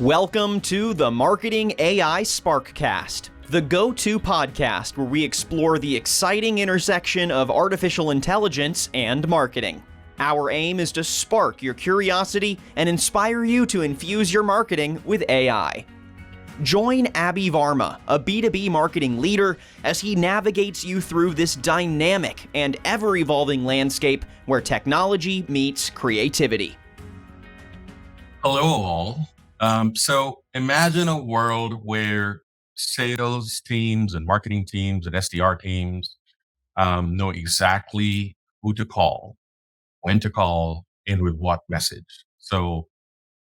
Welcome to the Marketing AI SparkCast, the go-to podcast where we explore the exciting intersection of artificial intelligence and marketing. Our aim is to spark your curiosity and inspire you to infuse your marketing with AI. Join Aby Varma, a B2B marketing leader, as he navigates you through this dynamic and ever-evolving landscape where technology meets creativity. Hello, all. So imagine a world where sales teams and marketing teams and SDR teams know exactly who to call, when to call, and with what message. So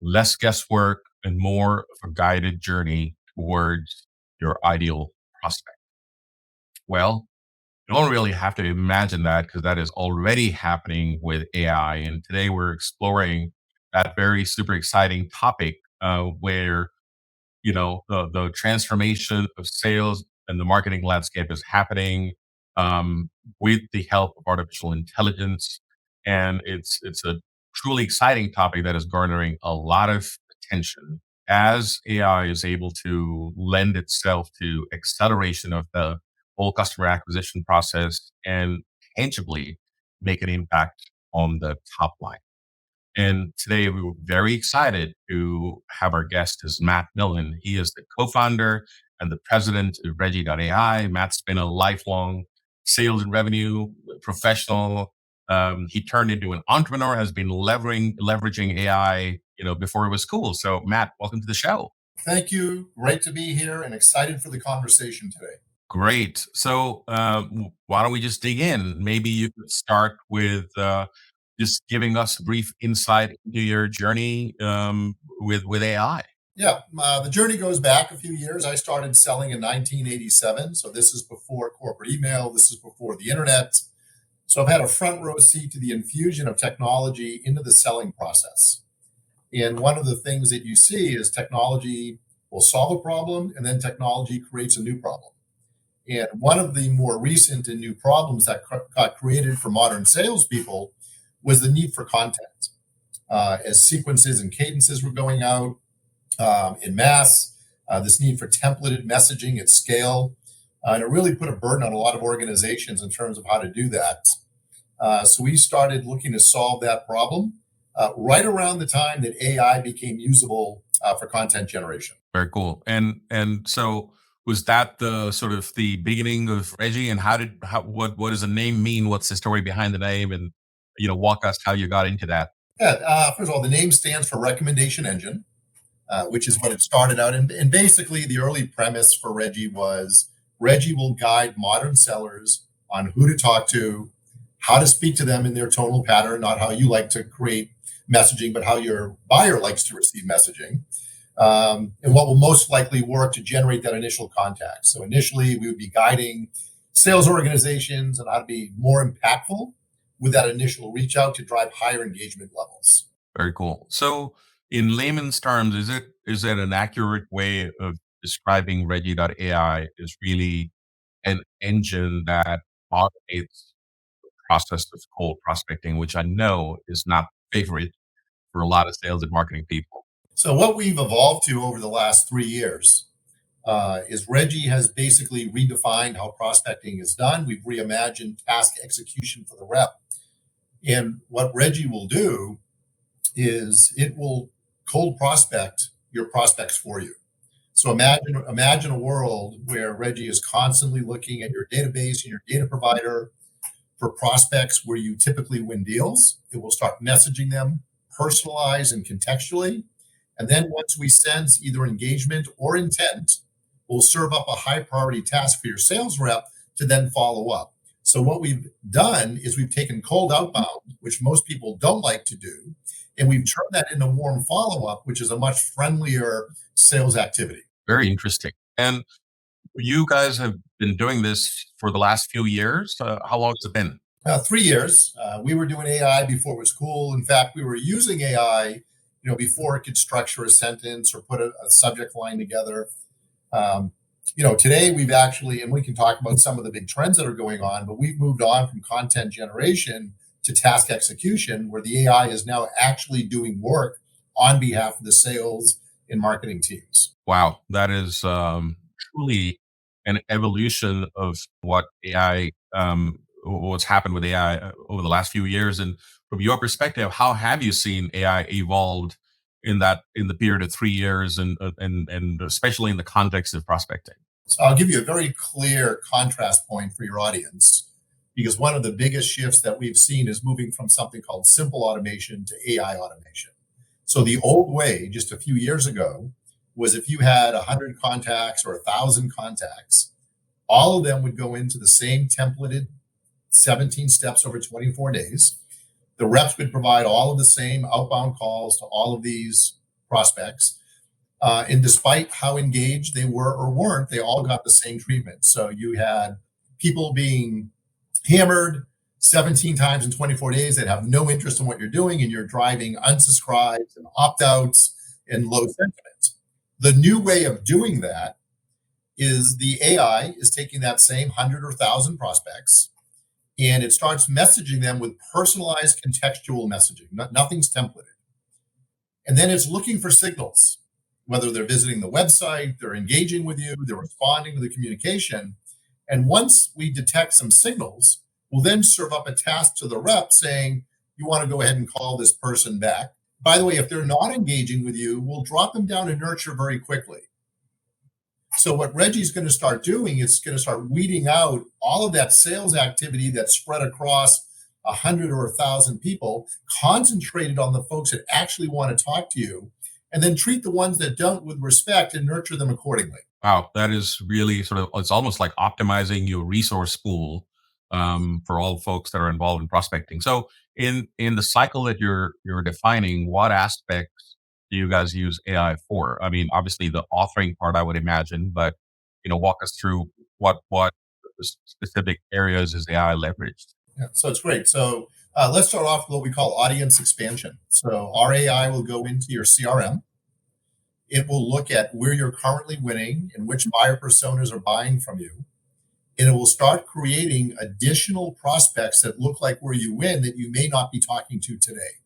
less guesswork and more of a guided journey towards your ideal prospect. Well, you don't really have to imagine that because that is already happening with AI. And today we're exploring that very super exciting topic where the transformation of sales and the marketing landscape is happening with the help of artificial intelligence, and it's a truly exciting topic that is garnering a lot of attention as AI is able to lend itself to acceleration of the whole customer acquisition process and tangibly make an impact on the top line. And today we were very excited to have our guest is Matt Millen. He is the co-founder and the president of Regie.AI. Matt's been a lifelong sales and revenue professional. He turned into an entrepreneur, has been leveraging AI, before it was cool. So Matt, welcome to the show. Thank you. Great to be here and excited for the conversation today. Great. So why don't we just dig in? Maybe you could start with just giving us a brief insight into your journey with AI. Yeah, the journey goes back a few years. I started selling in 1987. So this is before corporate email. This is before the internet. So I've had a front row seat to the infusion of technology into the selling process. And one of the things that you see is technology will solve a problem and then technology creates a new problem. And one of the more recent and new problems that got created for modern salespeople was the need for content. As sequences and cadences were going out in mass, this need for templated messaging at scale, and it really put a burden on a lot of organizations in terms of how to do that. So we started looking to solve that problem right around the time that AI became usable for content generation. Very cool. And so was that the sort of the beginning of Regie? And what does the name mean? What's the story behind the name? And walk us how you got into that. Yeah, first of all, the name stands for Recommendation Engine, which is what it started out. And basically, the early premise for Regie was Regie will guide modern sellers on who to talk to, how to speak to them in their tonal pattern, not how you like to create messaging, but how your buyer likes to receive messaging, and what will most likely work to generate that initial contact. So initially, we would be guiding sales organizations on how to be more impactful with that initial reach out to drive higher engagement levels. Very cool. So in layman's terms, is it an accurate way of describing Regie.AI is really an engine that automates the process of cold prospecting, which I know is not favorite for a lot of sales and marketing people. So what we've evolved to over the last 3 years is Regie has basically redefined how prospecting is done. We've reimagined task execution for the rep. And what Regie will do is it will cold prospect your prospects for you. So imagine a world where Regie is constantly looking at your database and your data provider for prospects where you typically win deals. It will start messaging them personalized and contextually. And then once we sense either engagement or intent, we'll serve up a high priority task for your sales rep to then follow up. So what we've done is we've taken cold outbound, which most people don't like to do, and we've turned that into warm follow-up, which is a much friendlier sales activity. Very interesting. And you guys have been doing this for the last few years. How long has it been? 3 years. We were doing AI before it was cool. In fact, we were using AI, before it could structure a sentence or put a subject line together. Today we've actually, and we can talk about some of the big trends that are going on, but we've moved on from content generation to task execution, where the AI is now actually doing work on behalf of the sales in marketing teams. Wow, that is truly an evolution of what AI, what's happened with AI over the last few years. And from your perspective, how have you seen AI evolved in the period of 3 years, and especially in the context of prospecting? So I'll give you a very clear contrast point for your audience, because one of the biggest shifts that we've seen is moving from something called simple automation to AI automation. So the old way, just a few years ago, was if you had 100 contacts or 1,000 contacts, all of them would go into the same templated 17 steps over 24 days. The reps would provide all of the same outbound calls to all of these prospects. And despite how engaged they were or weren't, they all got the same treatment. So you had people being hammered 17 times in 24 days that have no interest in what you're doing, and you're driving unsubscribes and opt-outs and low sentiment. The new way of doing that is the AI is taking that same 100 or 1,000 prospects, and it starts messaging them with personalized contextual messaging. Nothing's templated. And then it's looking for signals, whether they're visiting the website, they're engaging with you, they're responding to the communication. And once we detect some signals, we'll then serve up a task to the rep saying, you want to go ahead and call this person back. By the way, if they're not engaging with you, we'll drop them down to nurture very quickly. So what Reggie's going to start doing is going to start weeding out all of that sales activity that's spread across 100 or 1,000 people, concentrated on the folks that actually want to talk to you, and then treat the ones that don't with respect and nurture them accordingly. Wow, that is really sort of, it's almost like optimizing your resource pool for all folks that are involved in prospecting. So in the cycle that you're defining, what aspects do you guys use AI for? I mean, obviously the authoring part, I would imagine, but walk us through what specific areas is AI leveraged? Yeah, so it's great. So let's start off with what we call audience expansion. So our AI will go into your CRM. It will look at where you're currently winning and which buyer personas are buying from you. And it will start creating additional prospects that look like where you win that you may not be talking to today.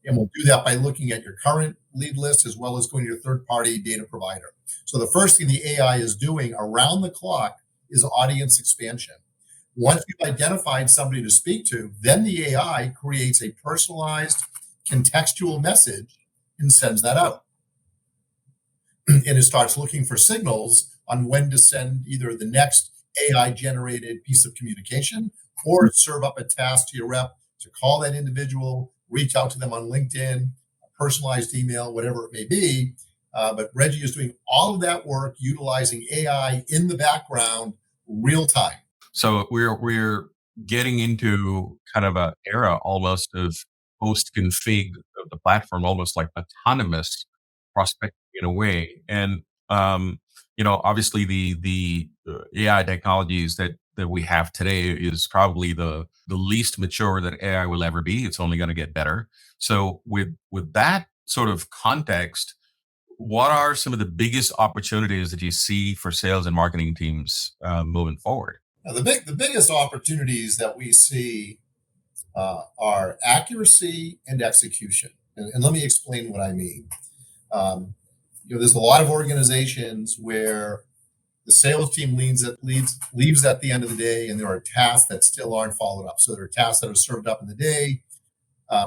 And we'll do that by looking at your current lead list as well as going to your third-party data provider. So the first thing the AI is doing around the clock is audience expansion. Once you've identified somebody to speak to, then the AI creates a personalized contextual message and sends that out. And it starts looking for signals on when to send either the next AI-generated piece of communication or serve up a task to your rep to call that individual, reach out to them on LinkedIn, a personalized email, whatever it may be. But Reggie is doing all of that work utilizing AI in the background, real time. So we're getting into kind of a era almost of post config of the platform, almost like autonomous prospecting in a way. And obviously the AI technologies that we have today is probably the least mature that AI will ever be. It's only going to get better. So with that sort of context, what are some of the biggest opportunities that you see for sales and marketing teams moving forward? Now, the biggest opportunities that we see are accuracy and execution. And let me explain what I mean. There's a lot of organizations where the sales team leaves at the end of the day, and there are tasks that still aren't followed up. So there are tasks that are served up in the day.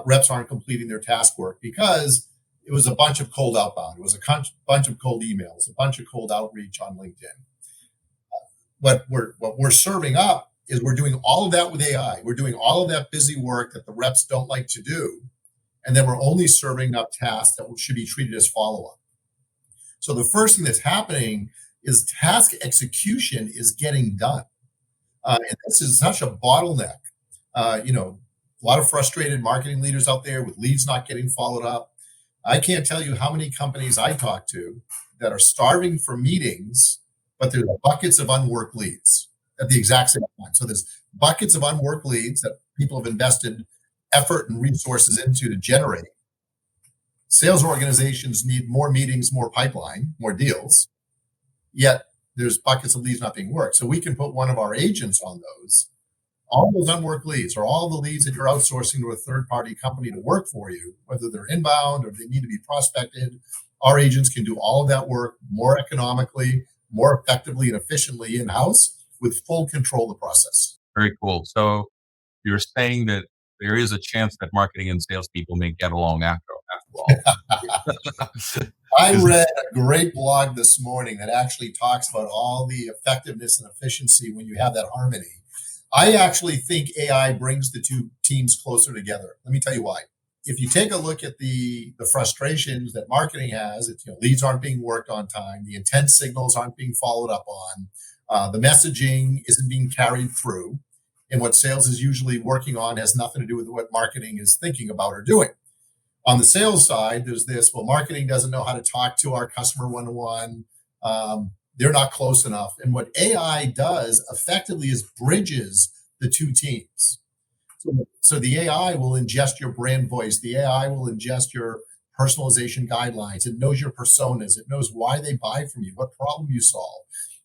Reps aren't completing their task work because it was a bunch of cold outbound. It was a bunch of cold emails, a bunch of cold outreach on LinkedIn. What we're serving up is we're doing all of that with AI. We're doing all of that busy work that the reps don't like to do. And then we're only serving up tasks that should be treated as follow-up. So the first thing that's happening is task execution is getting done. And this is such a bottleneck. A lot of frustrated marketing leaders out there with leads not getting followed up. I can't tell you how many companies I talk to that are starving for meetings, but there's buckets of unworked leads at the exact same time. So there's buckets of unworked leads that people have invested effort and resources into to generate. Sales organizations need more meetings, more pipeline, more deals, yet there's buckets of leads not being worked. So we can put one of our agents on those, all those unworked leads or all the leads that you're outsourcing to a third-party company to work for you, whether they're inbound or they need to be prospected. Our agents can do all of that work more economically, more effectively, and efficiently in-house with full control of the process. Very cool. So you're saying that there is a chance that marketing and salespeople may get along after all. I Is read a great blog this morning that actually talks about all the effectiveness and efficiency when you have that harmony. I actually think AI brings the two teams closer together. Let me tell you why. If you take a look at the frustrations that marketing has, it's, leads aren't being worked on time, the intent signals aren't being followed up on, the messaging isn't being carried through, and what sales is usually working on has nothing to do with what marketing is thinking about or doing. On the sales side, there's this, well, marketing doesn't know how to talk to our customer one-to-one. They're not close enough. And what AI does effectively is bridges the two teams. So the AI will ingest your brand voice. The AI will ingest your personalization guidelines. It knows your personas. It knows why they buy from you, what problem you solve.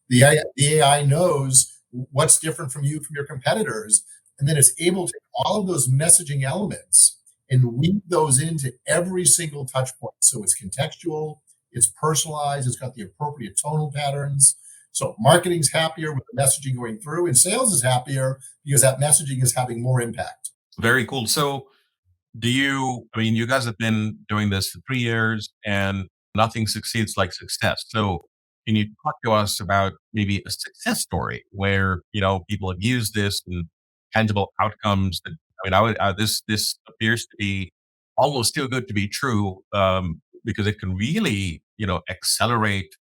The AI knows what's different from you, from your competitors. And then it's able to take all of those messaging elements and weave those into every single touch point. So it's contextual, it's personalized, it's got the appropriate tonal patterns. So marketing's happier with the messaging going through, and sales is happier because that messaging is having more impact. very cool. So you guys have been doing this for 3 years and nothing succeeds like success. So can you talk to us about maybe a success story where, people have used this and tangible outcomes that, this appears to be almost too good to be true, because it can really, accelerate,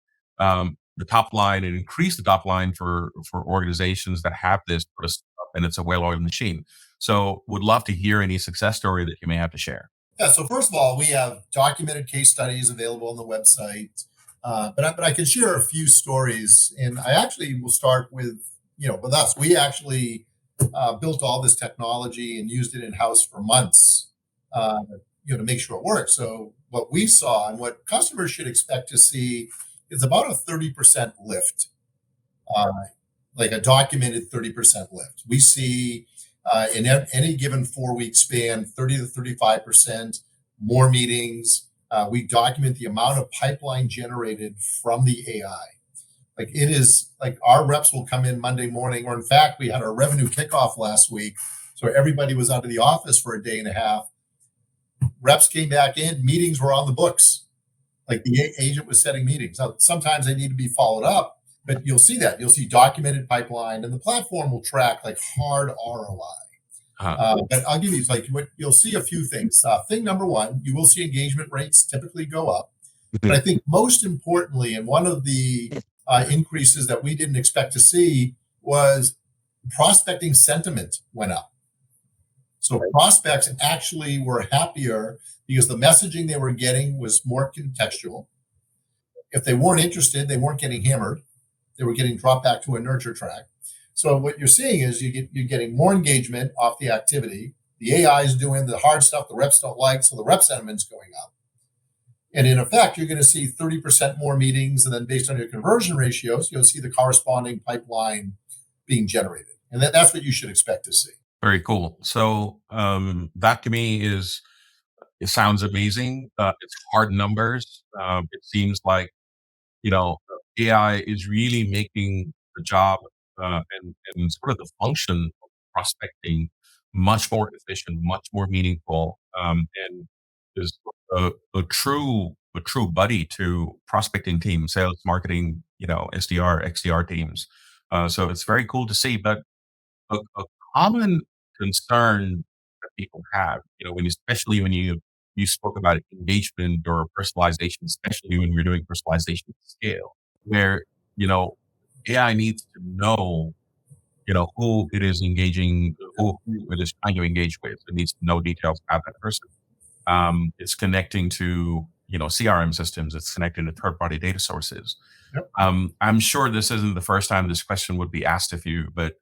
the top line and increase the top line for organizations that have this sort of stuff, and it's a well-oiled machine. So would love to hear any success story that you may have to share. Yeah. So first of all, we have documented case studies available on the website, but I can share a few stories, and I actually will start with with us. We actually built all this technology and used it in house for months, to make sure it works. So what we saw and what customers should expect to see is about a 30% lift, uh, like a documented 30% lift. We see in any given 4 week span, 30 to 35% more meetings. We document the amount of pipeline generated from the AI. Like it is like our reps will come in Monday morning, or in fact, we had our revenue kickoff last week. So everybody was out of the office for a day and a half. Reps came back in, meetings were on the books. Like the agent was setting meetings. Now, sometimes they need to be followed up, but you'll see that. You'll see documented pipeline, and the platform will track like hard ROI. But I'll give you what you'll see a few things. Thing number one, you will see engagement rates typically go up. But I think most importantly, and one of the increases that we didn't expect to see was prospecting sentiment went up. So prospects actually were happier because the messaging they were getting was more contextual. If they weren't interested, they weren't getting hammered. They were getting dropped back to a nurture track. So what you're seeing is you're getting more engagement off the activity. The AI is doing the hard stuff the reps don't like, so the rep sentiment's going up. And in effect, you're going to see 30% more meetings, and then based on your conversion ratios, you'll see the corresponding pipeline being generated. And that's what you should expect to see. Very cool. So that to me it sounds amazing. It's hard numbers. It seems like AI is really making the job, and sort of the function of prospecting much more efficient, much more meaningful, and is a true buddy to prospecting teams, sales, marketing, SDR, XDR teams. So it's very cool to see. But a common concern that people have, especially when you spoke about engagement or personalization, especially when we're doing personalization at scale, where you know AI needs to know who it is engaging, who it is trying to engage with. It needs to know details about that person. It's connecting to CRM systems. It's connecting to third-party data sources. Yep. I'm sure this isn't the first time this question would be asked of you, but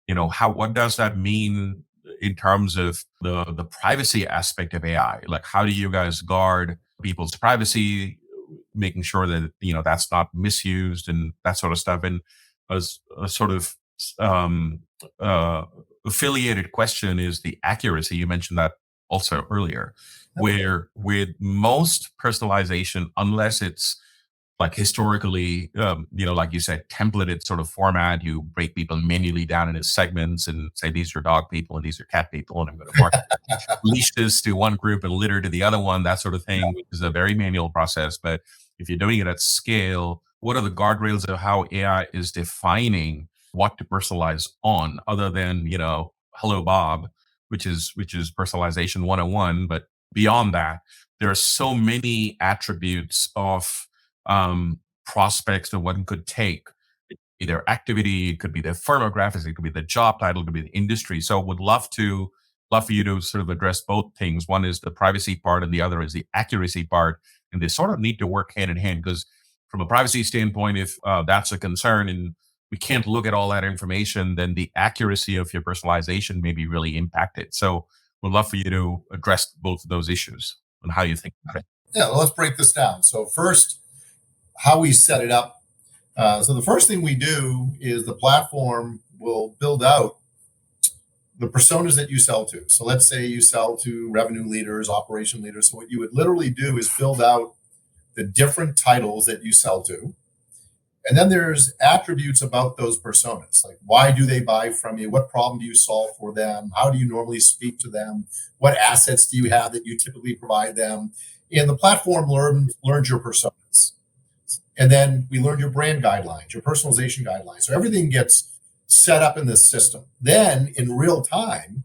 what does that mean in terms of the privacy aspect of AI? Like, how do you guys guard people's privacy, making sure that that's not misused and that sort of stuff? And as a sort of um, uh, affiliated question is the accuracy. You mentioned that also earlier, where with most personalization, unless it's like historically, like you said, templated sort of format, you break people manually down into segments and say, these are dog people and these are cat people, and I'm going to mark leashes to one group and litter to the other one, that sort of thing, which is a very manual process. But if you're doing it at scale, what are the guardrails of how AI is defining what to personalize on, other than, hello Bob, which is personalization 101. But beyond that, there are so many attributes of prospects that one could take. Either activity, it could be their firmographics, it could be the job title, it could be the industry. So would love for you to sort of address both things. One is the privacy part and the other is the accuracy part. And they sort of need to work hand in hand, because from a privacy standpoint, if that's a concern and we can't look at all that information, then the accuracy of your personalization may be really impacted. So we'd love for you to address both of those issues and how you think about it. Yeah, well, let's break this down. So first, how we set it up. So the first thing we do is the platform will build out the personas that you sell to. So let's say you sell to revenue leaders, operation leaders. So what you would literally do is build out the different titles that you sell to. And then there's attributes about those personas, like why do they buy from you? What problem do you solve for them? How do you normally speak to them? What assets do you have that you typically provide them? And the platform learns your personas. And then we learn your brand guidelines, your personalization guidelines. So everything gets set up in this system. Then in real time,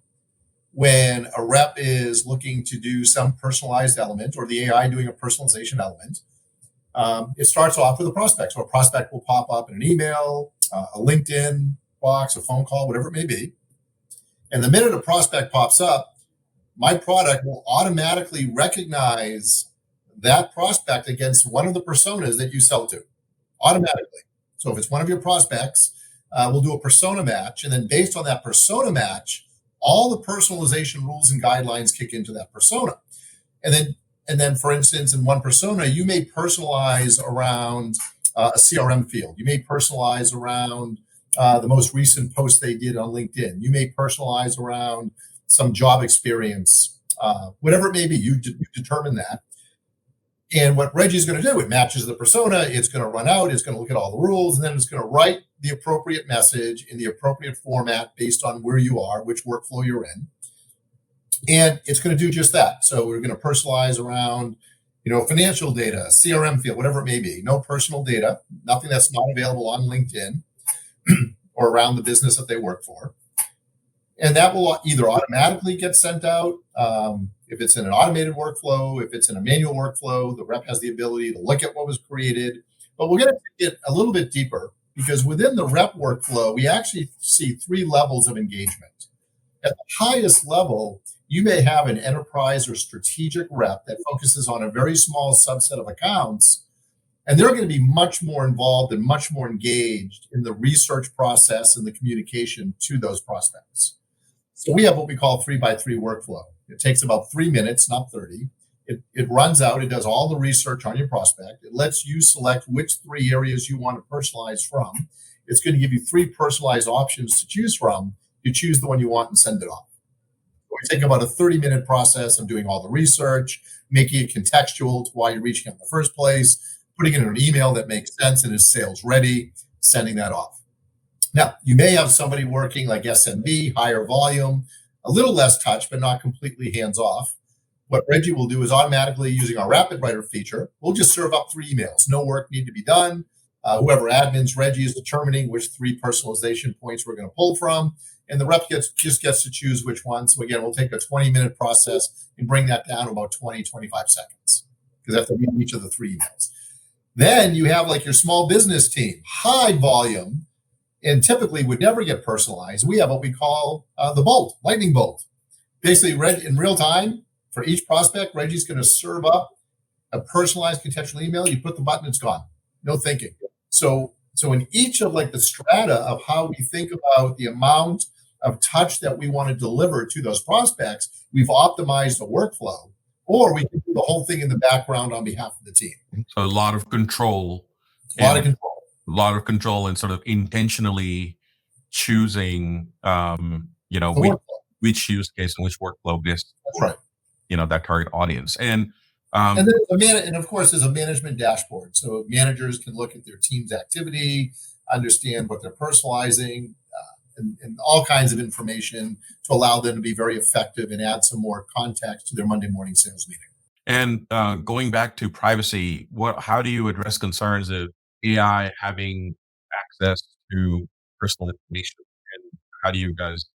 when a rep is looking to do some personalized element, or the AI doing a personalization element, it starts off with a prospect. So a prospect will pop up in an email, a LinkedIn box, a phone call, whatever it may be. And the minute a prospect pops up, my product will automatically recognize that prospect against one of the personas that you sell to, automatically. So if it's one of your prospects, we'll do a persona match. And then based on that persona match, all the personalization rules and guidelines kick into that persona. And then, for instance, in one persona, you may personalize around a CRM field. You may personalize around the most recent post they did on LinkedIn. You may personalize around some job experience, whatever it may be. You determine that. And what Reggie's going to do, it matches the persona. It's going to run out. It's going to look at all the rules, and then it's going to write the appropriate message in the appropriate format based on where you are, which workflow you're in. And it's going to do just that. So we're going to personalize around, financial data, CRM field, whatever it may be. No personal data, nothing that's not available on LinkedIn or around the business that they work for. And that will either automatically get sent out. If it's in an automated workflow, if it's in a manual workflow, the rep has the ability to look at what was created. But we're going to get a little bit deeper, because within the rep workflow, we actually see 3 levels of engagement. At the highest level, you may have an enterprise or strategic rep that focuses on a very small subset of accounts, and they're going to be much more involved and much more engaged in the research process and the communication to those prospects. So we have what we call 3x3 workflow. It takes about 3 minutes, not 30. It runs out. It does all the research on your prospect. It lets you select which 3 areas you want to personalize from. It's going to give you 3 personalized options to choose from. You choose the one you want and send it off. We take about a 30-minute process of doing all the research, making it contextual to why you're reaching out in the first place, putting it in an email that makes sense and is sales ready, sending that off. Now, you may have somebody working like SMB, higher volume, a little less touch, but not completely hands-off. What Reggie will do is automatically, using our Rapid Writer feature, we'll just serve up 3 emails. No work need to be done. Whoever admins Reggie is determining which 3 personalization points we're going to pull from, and the rep just gets to choose which one. So again, we'll take a 20-minute process and bring that down to about 20, 25 seconds, because they have to read each of the 3 emails. Then you have like your small business team, high volume, and typically would never get personalized. We have what we call the bolt, lightning bolt. Basically, in real time, for each prospect, Reggie's going to serve up a personalized contextual email. You put the button, it's gone. No thinking. So in each of like the strata of how we think about the amount of touch that we want to deliver to those prospects, we've optimized the workflow, or we can do the whole thing in the background on behalf of the team. So a lot of control. A lot of control and sort of intentionally choosing, which use case and which workflow this. That's right. that target audience. And And and of course, there's a management dashboard, so managers can look at their team's activity, understand what they're personalizing, and all kinds of information to allow them to be very effective and add some more context to their Monday morning sales meeting. And going back to privacy, how do you address concerns of AI having access to personal information, and how do you guys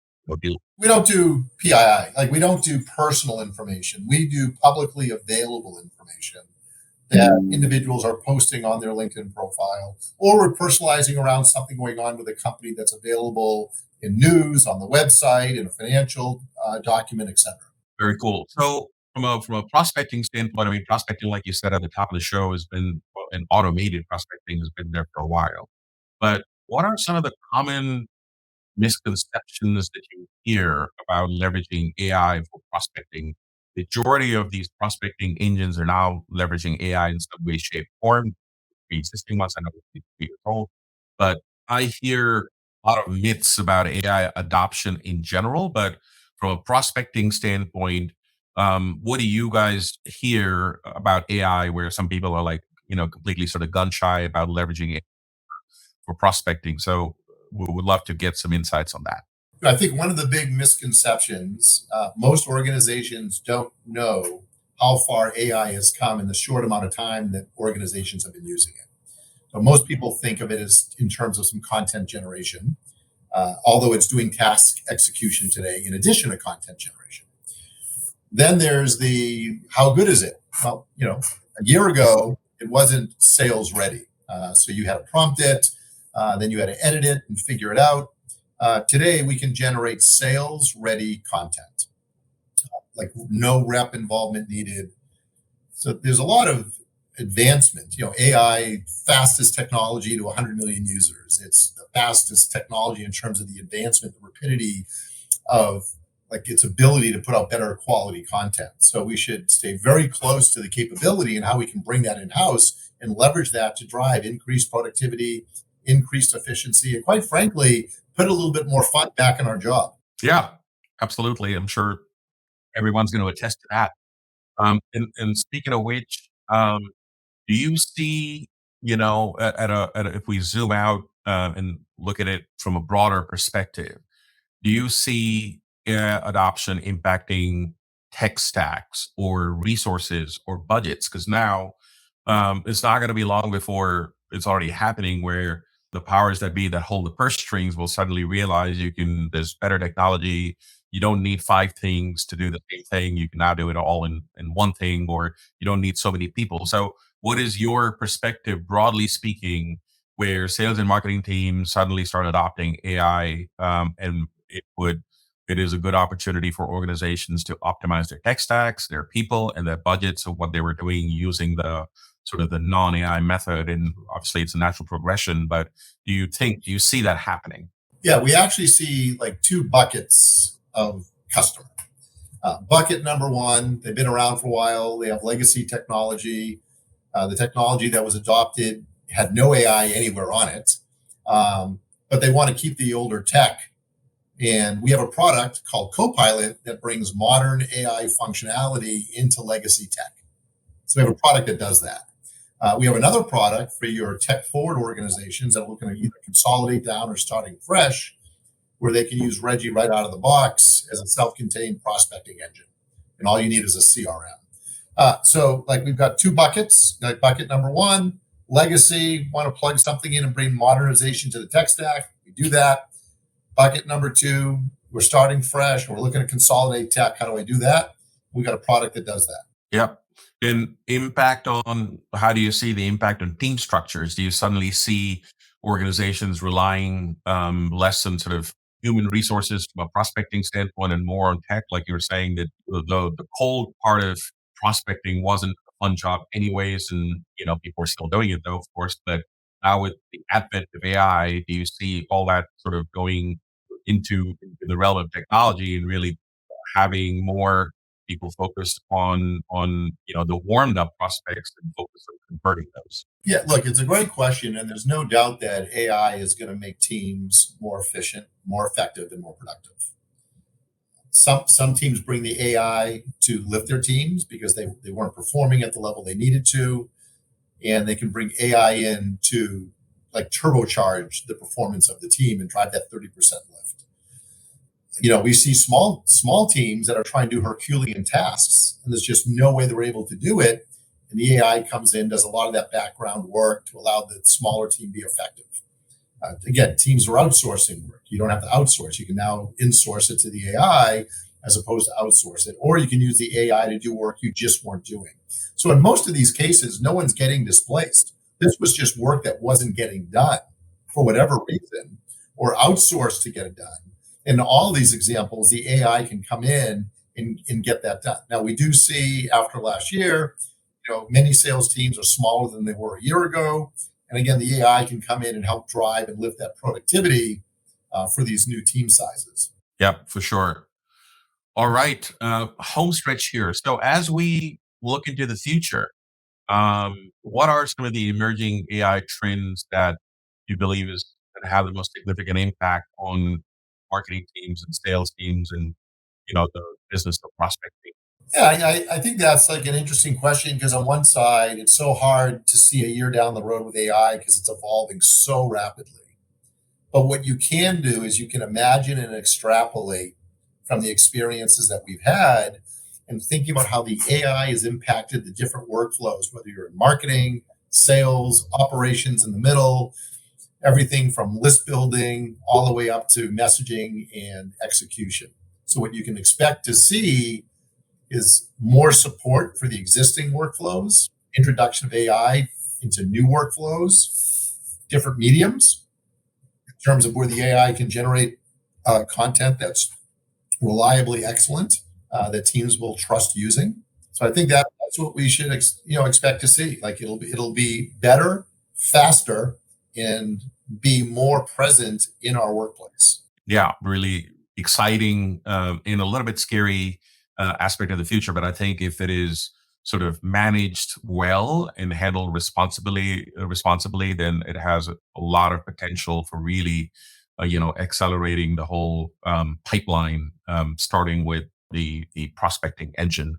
deal? We don't do PII, like we don't do personal information. We do publicly available information that individuals are posting on their LinkedIn profile, or we're personalizing around something going on with a company that's available in news, on the website, in a financial document, etc. Very cool. So from a prospecting standpoint, I mean, prospecting, like you said at the top of the show, has been and automated prospecting has been there for a while. But what are some of the common misconceptions that you hear about leveraging AI for prospecting? Majority of these prospecting engines are now leveraging AI in some way, shape, form. The existing ones, I know we are told, but I hear a lot of myths about AI adoption in general. But from a prospecting standpoint, what do you guys hear about AI? Where some people are like, completely sort of gun shy about leveraging it for prospecting. So we would love to get some insights on that. I think one of the big misconceptions, most organizations don't know how far AI has come in the short amount of time that organizations have been using it. So most people think of it as in terms of some content generation, although it's doing task execution today in addition to content generation. Then there's the how good is it? Well, a year ago, it wasn't sales ready. So you had to prompt it, then you had to edit it and figure it out. Today, we can generate sales ready content, like no rep involvement needed. So there's a lot of advancement. AI, fastest technology to 100 million users. It's the fastest technology in terms of the advancement, the rapidity of like its ability to put out better quality content. So we should stay very close to the capability and how we can bring that in-house and leverage that to drive increased productivity, increased efficiency, and quite frankly, put a little bit more fun back in our job. Yeah, absolutely. I'm sure everyone's going to attest to that. And speaking of which, do you see, if we zoom out and look at it from a broader perspective, do you see adoption impacting tech stacks or resources or budgets? Because now it's not going to be long before it's already happening where the powers that be that hold the purse strings will suddenly realize there's better technology. You don't need five things to do the same thing. You can now do it all in one thing, or you don't need so many people. So what is your perspective, broadly speaking, where sales and marketing teams suddenly start adopting AI, and it is a good opportunity for organizations to optimize their tech stacks, their people, and their budgets of what they were doing using the sort of the non-AI method. And obviously it's a natural progression, but do you see that happening? Yeah, we actually see like two buckets of customer. Bucket number one, they've been around for a while. They have legacy technology. The technology that was adopted had no AI anywhere on it, but they want to keep the older tech. And we have a product called Copilot that brings modern AI functionality into legacy tech. So we have a product that does that. We have another product for your tech forward organizations that are looking to either consolidate down or starting fresh, where they can use Regie right out of the box as a self-contained prospecting engine. And all you need is a CRM. So like we've got two buckets. Like bucket number one, legacy, want to plug something in and bring modernization to the tech stack. We do that. Bucket number two, we're starting fresh. We're looking to consolidate tech. How do I do that? We got a product that does that. Yep. And how do you see the impact on team structures? Do you suddenly see organizations relying less on sort of human resources from a prospecting standpoint and more on tech? Like you were saying that the cold part of prospecting wasn't a fun job anyways, and people are still doing it though, of course. But now with the advent of AI, do you see all that sort of going into the realm of technology and really having more people focus on the warmed up prospects and focus on converting those? Yeah, look, it's a great question, and there's no doubt that AI is going to make teams more efficient, more effective, and more productive. Some teams bring the AI to lift their teams because they weren't performing at the level they needed to, and they can bring AI in to like turbocharge the performance of the team and drive that 30% lift. We see small teams that are trying to do Herculean tasks, and there's just no way they're able to do it. And the AI comes in, does a lot of that background work to allow the smaller team to be effective. Again, teams are outsourcing work. You don't have to outsource. You can now insource it to the AI as opposed to outsource it. Or you can use the AI to do work you just weren't doing. So in most of these cases, no one's getting displaced. This was just work that wasn't getting done for whatever reason, or outsourced to get it done. In all these examples, the AI can come in and get that done. Now, we do see after last year, many sales teams are smaller than they were a year ago. And again, the AI can come in and help drive and lift that productivity for these new team sizes. Yep, for sure. All right, home stretch here. So as we look into the future, what are some of the emerging AI trends that you believe is going to have the most significant impact on marketing teams and sales teams and the business of prospecting? Yeah, I think that's like an interesting question because on one side, it's so hard to see a year down the road with AI because it's evolving so rapidly. But what you can do is you can imagine and extrapolate from the experiences that we've had and thinking about how the AI has impacted the different workflows, whether you're in marketing, sales, operations in the middle, everything from list building all the way up to messaging and execution. So what you can expect to see is more support for the existing workflows, introduction of AI into new workflows, different mediums in terms of where the AI can generate content that's reliably excellent, that teams will trust using. So I think that's what we should expect to see. Like it'll be better, faster, and be more present in our workplace. Yeah, really exciting and a little bit scary aspect of the future. But I think if it is sort of managed well and handled responsibly, then it has a lot of potential for really, accelerating the whole pipeline, starting with the prospecting engine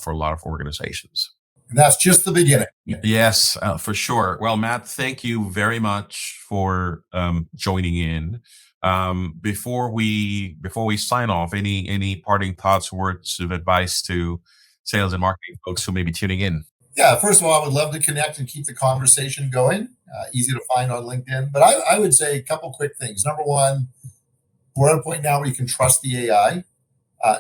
for a lot of organizations. And that's just the beginning. Yes, for sure. Well, Matt, thank you very much for joining in. Before we sign off, any parting thoughts, words of advice to sales and marketing folks who may be tuning in? Yeah, first of all, I would love to connect and keep the conversation going. Easy to find on LinkedIn. But I would say a couple quick things. Number one, we're at a point now where you can trust the AI.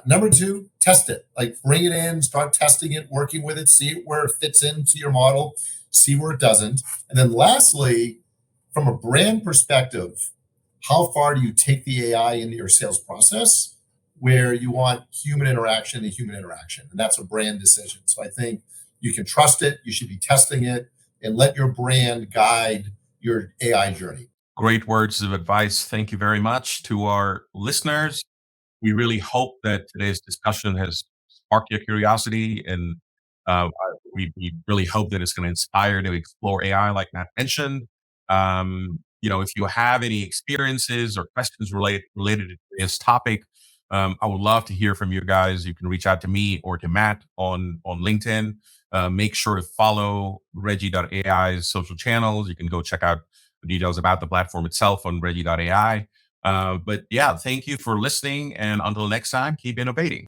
Number two, test it. Like bring it in, start testing it, working with it, see where it fits into your model, see where it doesn't. And then lastly, from a brand perspective, how far do you take the AI into your sales process where you want human interaction to human interaction? And that's a brand decision. So I think you can trust it, you should be testing it, and let your brand guide your AI journey. Great words of advice. Thank you very much to our listeners. We really hope that today's discussion has sparked your curiosity, and we really hope that it's going to inspire to explore AI, like Matt mentioned. If you have any experiences or questions related to this topic, I would love to hear from you guys. You can reach out to me or to Matt on LinkedIn. Make sure to follow Regie.AI's social channels. You can go check out the details about the platform itself on Regie.AI. But yeah, thank you for listening. And until next time, keep innovating.